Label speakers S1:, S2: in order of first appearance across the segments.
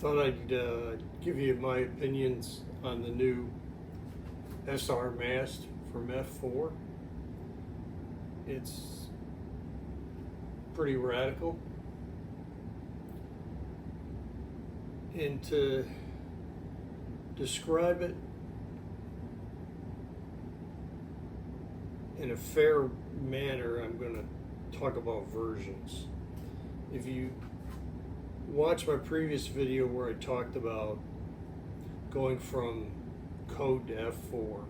S1: thought I'd give you my opinions on the new SR mast from F4. It's pretty radical, and to describe it in a fair manner, I'm going to talk about versions. If you watch my previous video where I talked about going from code to F4,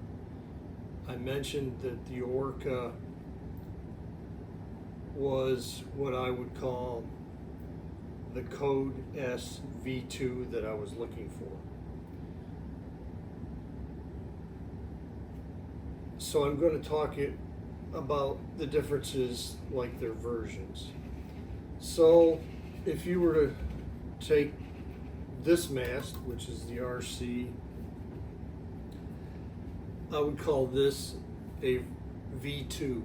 S1: I mentioned that the Orca was what I would call the code S V2 that I was looking for. So I'm going to talk about the differences, like their versions. So if you were to take this mast, which is the RC, I would call this a V2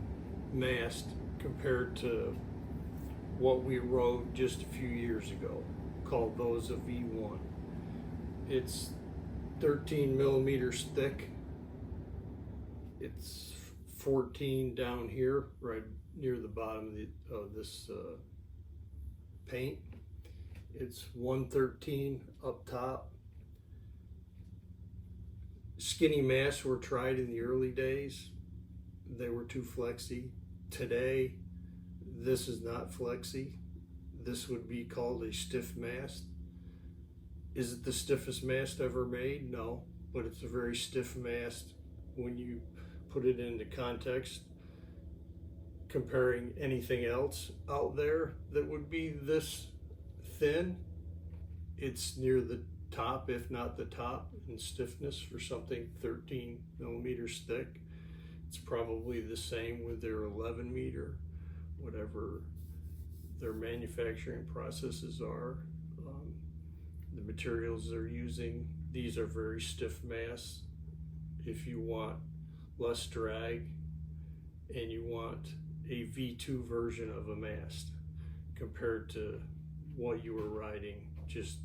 S1: mast compared to what we rode just a few years ago, called those a V1. It's 13 millimeters thick. It's 14 down here, right near the bottom of this paint. It's 113 up top. Skinny masts were tried in the early days. They were too flexy. Today, this is not flexy. This would be called a stiff mast. Is it the stiffest mast ever made? No, but it's a very stiff mast when you put it into context, comparing anything else out there that would be this thin. It's near the top, if not the top, in stiffness for something 13 millimeters thick. It's probably the same with their 11 meter, whatever their manufacturing processes are. The materials they're using, these are very stiff masts. If you want less drag and you want a V2 version of a mast compared to what you were riding just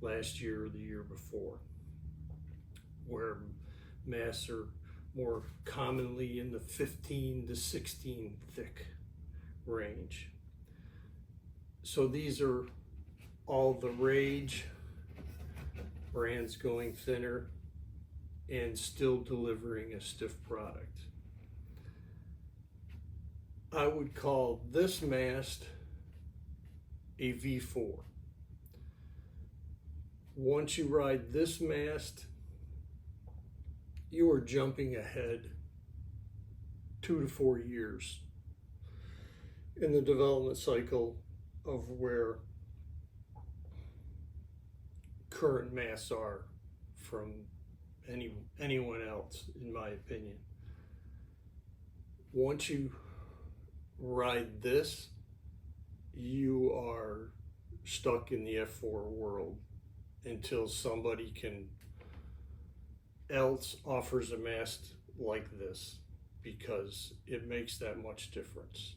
S1: last year or the year before, where masts are more commonly in the 15 to 16 thick range. So these are all the rage brands going thinner and still delivering a stiff product. I would call this mast a V4. Once you ride this mast, you are jumping ahead 2 to 4 years in the development cycle of where current masts are from anyone else, in my opinion. Once you ride this, you are stuck in the F4 world until somebody else offers a mast like this, because it makes that much difference.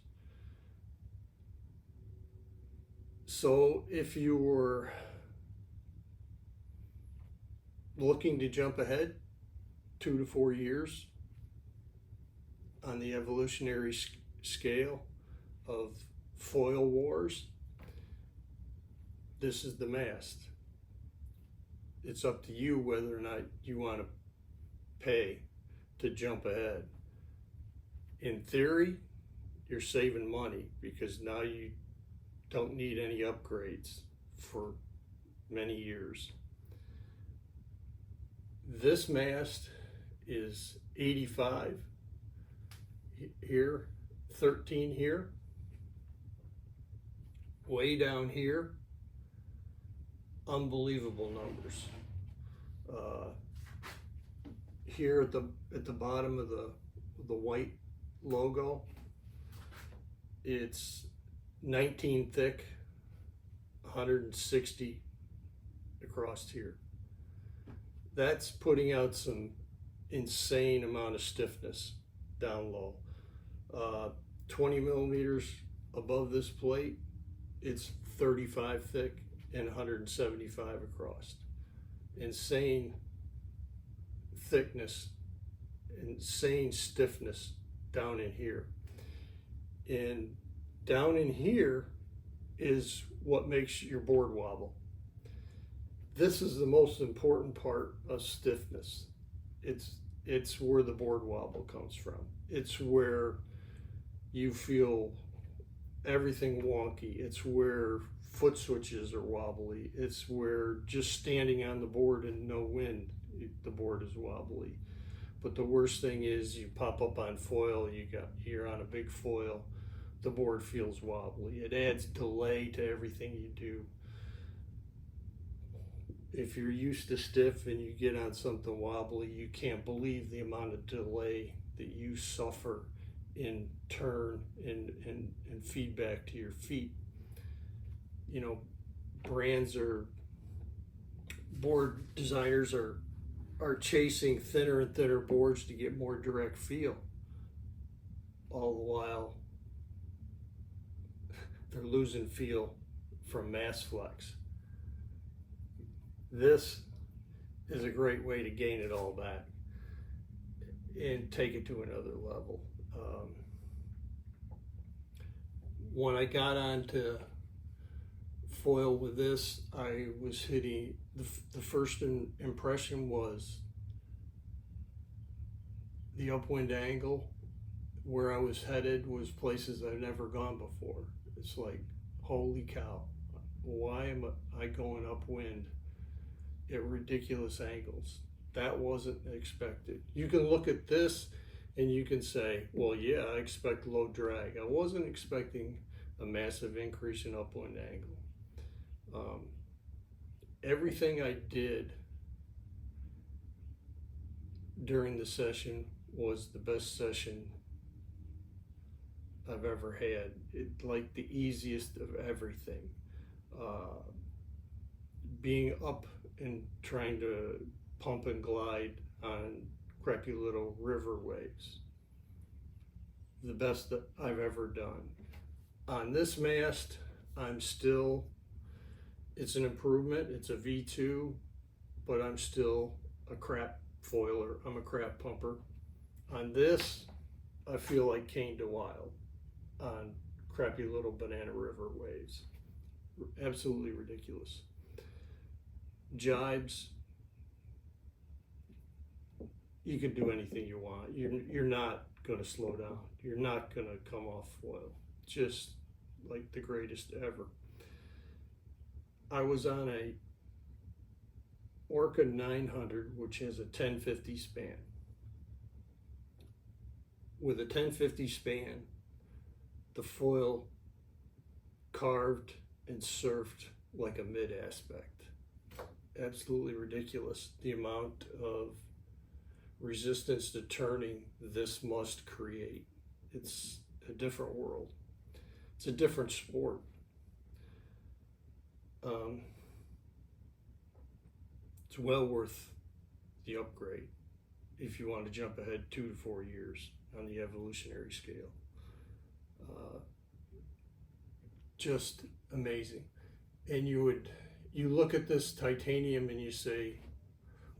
S1: So if you were looking to jump ahead 2 to 4 years on the evolutionary scale of foil wars, this is the mast. It's up to you whether or not you want to pay to jump ahead. In theory, you're saving money because now you don't need any upgrades for many years. This mast is 85 here, 13 here, way down here. Unbelievable numbers. Here at the bottom of the white logo, it's 19 thick, 160 across here. That's putting out some insane amount of stiffness down low. 20 millimeters above this plate, it's 35 thick, and 175 across. Insane thickness, insane stiffness down in here. And down in here is what makes your board wobble. This is the most important part of stiffness. It's where the board wobble comes from. It's where you feel everything wonky. It's where foot switches are wobbly. It's where just standing on the board and no wind, the board is wobbly. But the worst thing is you pop up on foil, you're on a big foil, the board feels wobbly. It adds delay to everything you do. If you're used to stiff and you get on something wobbly, you can't believe the amount of delay that you suffer in turn and feedback to your feet. You know, board designers are chasing thinner and thinner boards to get more direct feel. All the while, they're losing feel from mass flex. This is a great way to gain it all back and take it to another level. When I got onto foil with this, I was hitting, the first impression was the upwind angle. Where I was headed was places I've never gone before. It's like, holy cow, why am I going upwind at ridiculous angles? That wasn't expected. You can look at this and you can say, well, yeah, I expect low drag. I wasn't expecting a massive increase in upwind angle. Everything I did during the session was the best session I've ever had. Like the easiest of everything. Being up and trying to pump and glide on crappy little river waves. The best that I've ever done. On this mast, it's an improvement. It's a V2, but I'm still a crap foiler. I'm a crap pumper. On this, I feel like Cane to Wild on crappy little banana river waves. Absolutely ridiculous. Jibes, you can do anything you want. You're not going to slow down. You're not going to come off foil. Just like the greatest ever. I was on a Orca 900, which has a 1050 span. With a 1050 span, the foil carved and surfed like a mid aspect. Absolutely ridiculous the amount of resistance to turning this must create. It's a different world. It's a different sport. It's well worth the upgrade if you want to jump ahead 2 to 4 years on the evolutionary scale. Just amazing. And you look at this titanium and you say,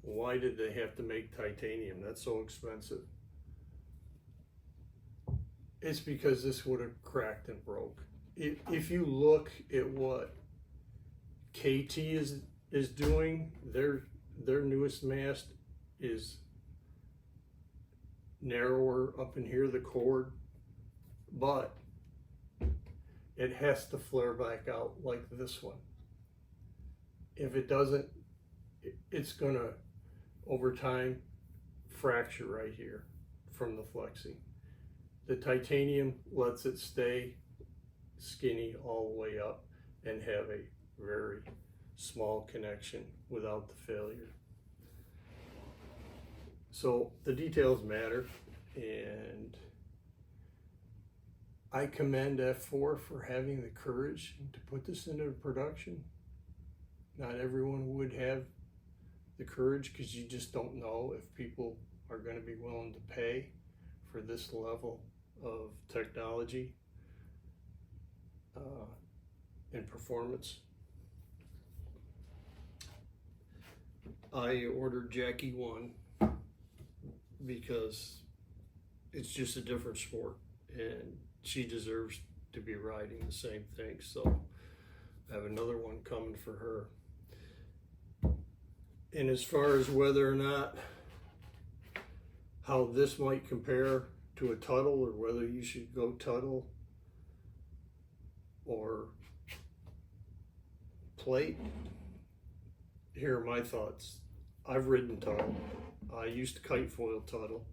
S1: why did they have to make titanium? That's so expensive. It's because this would have cracked and broke. If you look at what Kite is doing, their newest mast is narrower up in here, the cord, but it has to flare back out like this one. If it doesn't, it's gonna, over time, fracture right here from the flexing. The titanium lets it stay skinny all the way up and have a very small connection without the failure. So the details matter, and I commend F4 for having the courage to put this into production. Not everyone would have the courage because you just don't know if people are going to be willing to pay for this level of technology and performance. I ordered Jackie 1 because it's just a different sport and she deserves to be riding the same thing. So I have another one coming for her. And as far as whether or not how this might compare to a Tuttle, or whether you should go Tuttle or plate, here are my thoughts. I've ridden Tuttle. I used to kite foil Tuttle.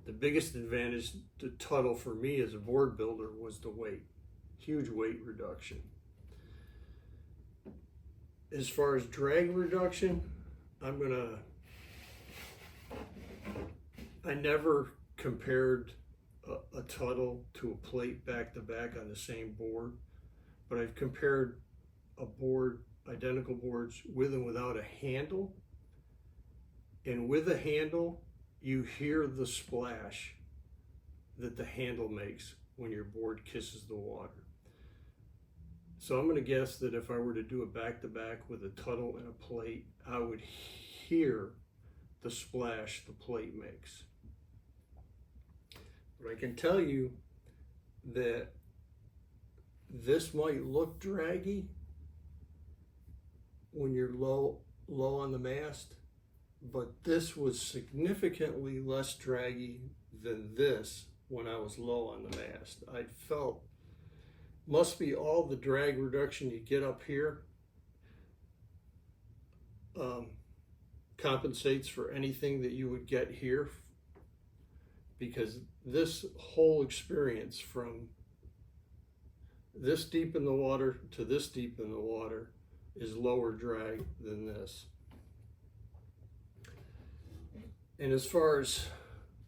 S1: The biggest advantage to Tuttle for me as a board builder was the weight. Huge weight reduction. As far as drag reduction, I never compared a Tuttle to a plate back to back on the same board, but I've compared identical boards with and without a handle. And with a handle, you hear the splash that the handle makes when your board kisses the water. So I'm going to guess that if I were to do a back-to-back with a Tuttle and a plate, I would hear the splash the plate makes. But I can tell you that this might look draggy when you're low on the mast, but this was significantly less draggy than this when I was low on the mast. I felt, must be all the drag reduction you get up here compensates for anything that you would get here, because this whole experience from this deep in the water to this deep in the water is lower drag than this. And as far as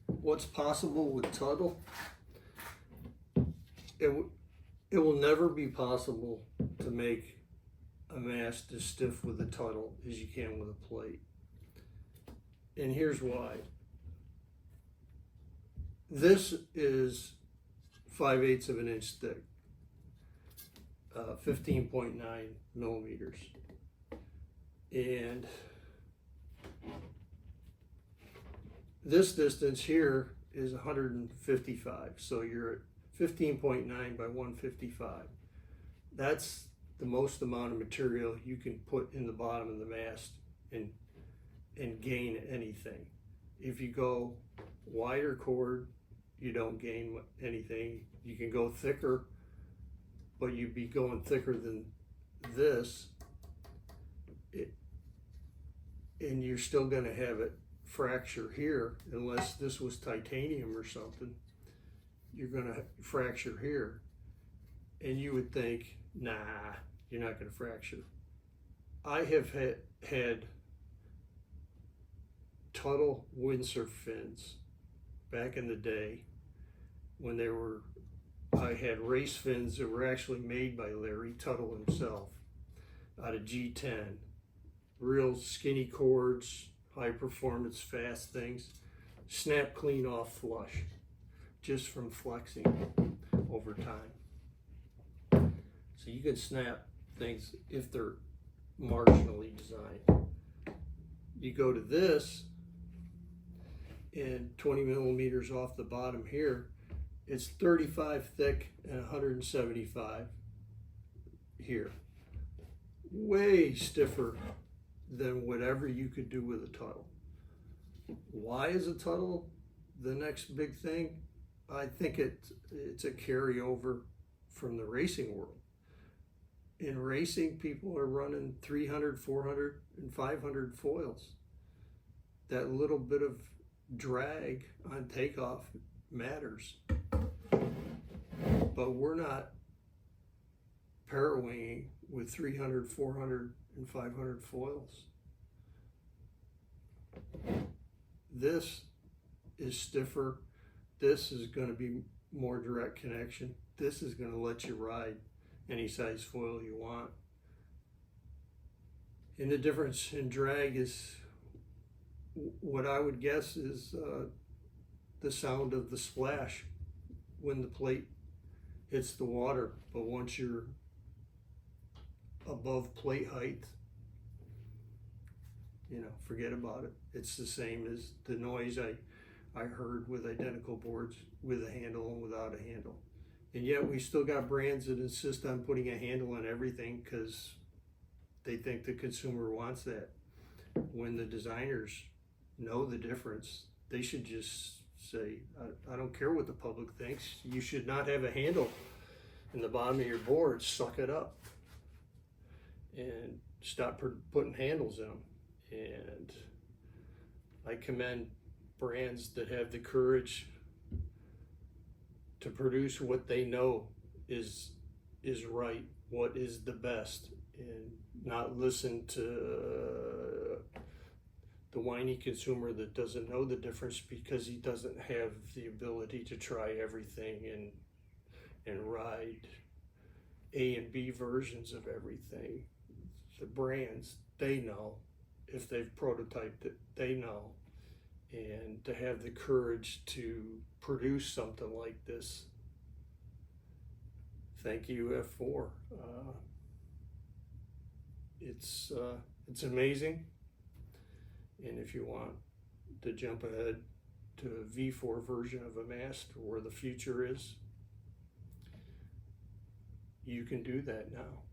S1: what's possible with Tuttle, it will never be possible to make a mast as stiff with a Tuttle as you can with a plate. And here's why. This is 5/8 of an inch thick, 15.9 millimeters. And this distance here is 155. So you're at 15.9 by 155. That's the most amount of material you can put in the bottom of the mast and gain anything. If you go wider cord, you don't gain anything. You can go thicker, but you'd be going thicker than this, and you're still going to have it fracture here. Unless this was titanium or something, you're going to fracture here, and you would think, nah, you're not going to fracture. I have had Tuttle windsurf fins back in the day when I had race fins that were actually made by Larry Tuttle himself out of G10. Real skinny cords, high performance, fast things, snap clean off flush just from flexing over time. So you can snap things if they're marginally designed. You go to this, and 20 millimeters off the bottom here, it's 35 thick and 175 here. Way stiffer than whatever you could do with a Tuttle. Why is a Tuttle the next big thing? I think it's a carryover from the racing world. In racing, people are running 300, 400, and 500 foils. That little bit of drag on takeoff matters. But we're not parawinging with 300, 400, and 500 foils. This is stiffer. This is going to be more direct connection. This is going to let you ride any size foil you want. And the difference in drag is, what I would guess is the sound of the splash when the plate hits the water. But once you're above plate height, forget about it. It's the same as the noise I heard with identical boards with a handle and without a handle. And yet we still got brands that insist on putting a handle on everything because they think the consumer wants that. When the designers know the difference, they should just say, I don't care what the public thinks. You should not have a handle in the bottom of your board. Suck it up and stop putting handles in them. And I commend brands that have the courage to produce what they know is right, what is the best, and not listen to the whiny consumer that doesn't know the difference because he doesn't have the ability to try everything and ride A and B versions of everything. The brands, they know. If they've prototyped it, they know. And to have the courage to produce something like this, thank you, F4. It's amazing. And if you want to jump ahead to a V4 version of a mast where the future is, you can do that now.